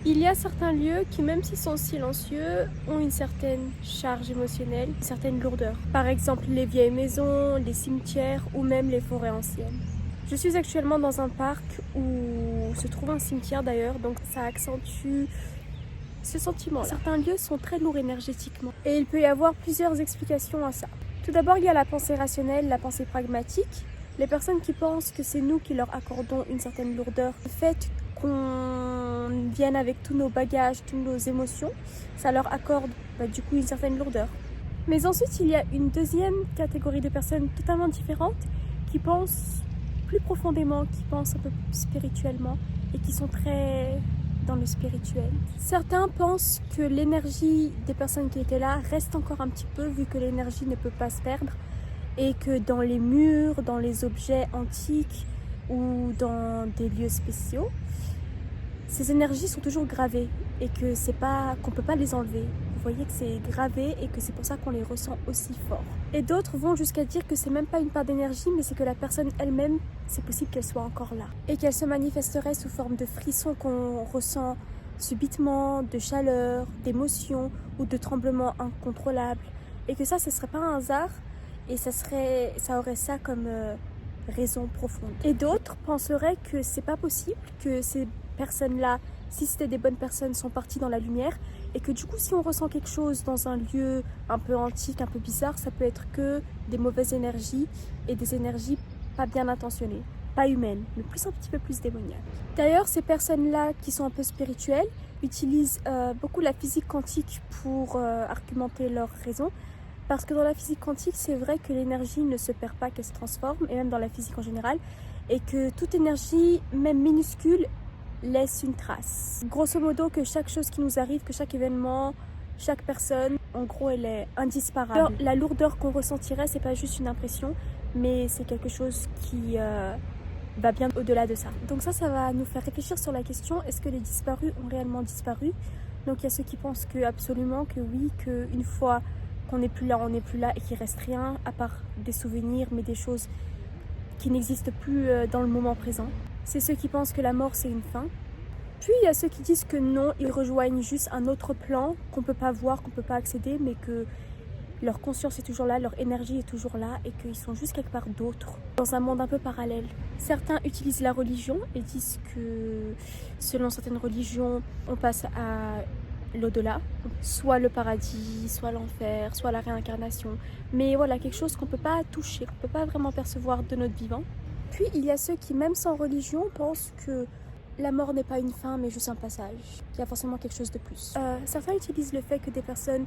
Il y a certains lieux qui, même s'ils sont silencieux, ont une certaine charge émotionnelle, une certaine lourdeur. Par exemple, les vieilles maisons, les cimetières ou même les forêts anciennes. Je suis actuellement dans un parc où se trouve un cimetière d'ailleurs, donc ça accentue ce sentiment-là. Certains lieux sont très lourds énergétiquement et il peut y avoir plusieurs explications à ça. Tout d'abord, il y a la pensée rationnelle, la pensée pragmatique. Les personnes qui pensent que c'est nous qui leur accordons une certaine lourdeur, le fait qu'on vienne avec tous nos bagages, toutes nos émotions, ça leur accorde du coup une certaine lourdeur. Mais ensuite, il y a une deuxième catégorie de personnes totalement différentes qui pensent plus profondément, qui pensent un peu plus spirituellement et qui sont très dans le spirituel. Certains pensent que l'énergie des personnes qui étaient là reste encore un petit peu vu que l'énergie ne peut pas se perdre et que dans les murs, dans les objets antiques ou dans des lieux spéciaux, ces énergies sont toujours gravées et que c'est pas qu'on peut pas les enlever. Vous voyez que c'est gravé et que c'est pour ça qu'on les ressent aussi fort. Et d'autres vont jusqu'à dire que c'est même pas une part d'énergie, mais c'est que la personne elle-même, c'est possible qu'elle soit encore là. Et qu'elle se manifesterait sous forme de frissons qu'on ressent subitement, de chaleur, d'émotion ou de tremblements incontrôlables. Et que ça, ce serait pas un hasard et ça aurait ça comme raison profonde. Et d'autres penseraient que c'est pas possible, que ces personnes-là, si c'était des bonnes personnes, sont parties dans la lumière et que du coup si on ressent quelque chose dans un lieu un peu antique, un peu bizarre, ça peut être que des mauvaises énergies et des énergies pas bien intentionnées, pas humaines, mais plus un petit peu plus démoniaques. D'ailleurs, ces personnes-là qui sont un peu spirituelles utilisent beaucoup la physique quantique pour argumenter leurs raisons. Parce que dans la physique quantique, c'est vrai que l'énergie ne se perd pas, qu'elle se transforme, et même dans la physique en général, et que toute énergie, même minuscule, laisse une trace. Grosso modo, que chaque chose qui nous arrive, que chaque événement, chaque personne, en gros, elle est indisparable. Alors, la lourdeur qu'on ressentirait, c'est pas juste une impression, mais c'est quelque chose qui va bien au-delà de ça. Donc ça va nous faire réfléchir sur la question, est-ce que les disparus ont réellement disparu? Donc il y a ceux qui pensent que absolument, que oui, qu'une fois qu'on n'est plus là, on n'est plus là et qu'il reste rien à part des souvenirs, mais des choses qui n'existent plus dans le moment présent. C'est ceux qui pensent que la mort c'est une fin. Puis il y a ceux qui disent que non, ils rejoignent juste un autre plan qu'on peut pas voir, qu'on peut pas accéder, mais que leur conscience est toujours là, leur énergie est toujours là et qu'ils sont juste quelque part d'autre, dans un monde un peu parallèle. Certains utilisent la religion et disent que selon certaines religions, on passe à l'au-delà, soit le paradis, soit l'enfer, soit la réincarnation. Mais voilà, quelque chose qu'on ne peut pas toucher, qu'on ne peut pas vraiment percevoir de notre vivant. Puis il y a ceux qui, même sans religion, pensent que la mort n'est pas une fin, mais juste un passage. Il y a forcément quelque chose de plus. Certains utilisent le fait que des personnes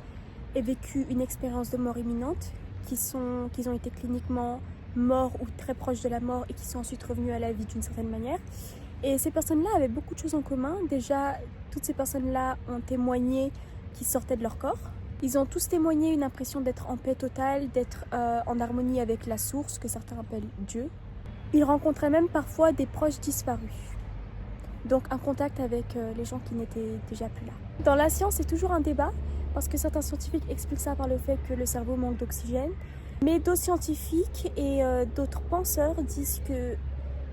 aient vécu une expérience de mort imminente, qu'ils ont été cliniquement morts ou très proches de la mort et qui sont ensuite revenus à la vie d'une certaine manière. Et ces personnes-là avaient beaucoup de choses en commun. Déjà, toutes ces personnes-là ont témoigné qu'ils sortaient de leur corps. Ils ont tous témoigné une impression d'être en paix totale, d'être en harmonie avec la source, que certains appellent Dieu. Ils rencontraient même parfois des proches disparus. Donc un contact avec les gens qui n'étaient déjà plus là. Dans la science, c'est toujours un débat, parce que certains scientifiques expliquent ça par le fait que le cerveau manque d'oxygène. Mais d'autres scientifiques et d'autres penseurs disent que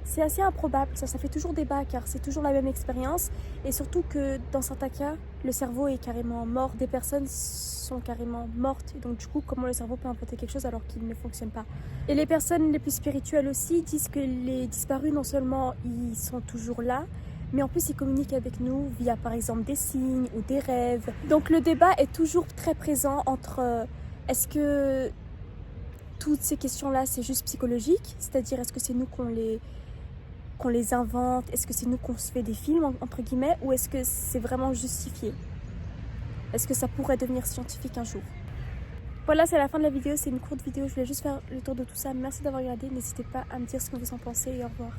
c'est assez improbable, ça fait toujours débat car c'est toujours la même expérience et surtout que dans certains cas, le cerveau est carrément mort, des personnes sont carrément mortes et donc du coup comment le cerveau peut inventer quelque chose alors qu'il ne fonctionne pas. Et les personnes les plus spirituelles aussi disent que les disparus non seulement ils sont toujours là, mais en plus ils communiquent avec nous via par exemple des signes ou des rêves. Donc le débat est toujours très présent entre est-ce que toutes ces questions-là c'est juste psychologique, c'est-à-dire est-ce que c'est nous qu'on les invente, est-ce que c'est nous qu'on se fait des films entre guillemets ou est-ce que c'est vraiment justifié? Est-ce que ça pourrait devenir scientifique un jour? Voilà, c'est la fin de la vidéo, c'est une courte vidéo, je voulais juste faire le tour de tout ça. Merci d'avoir regardé, n'hésitez pas à me dire ce que vous en pensez et au revoir.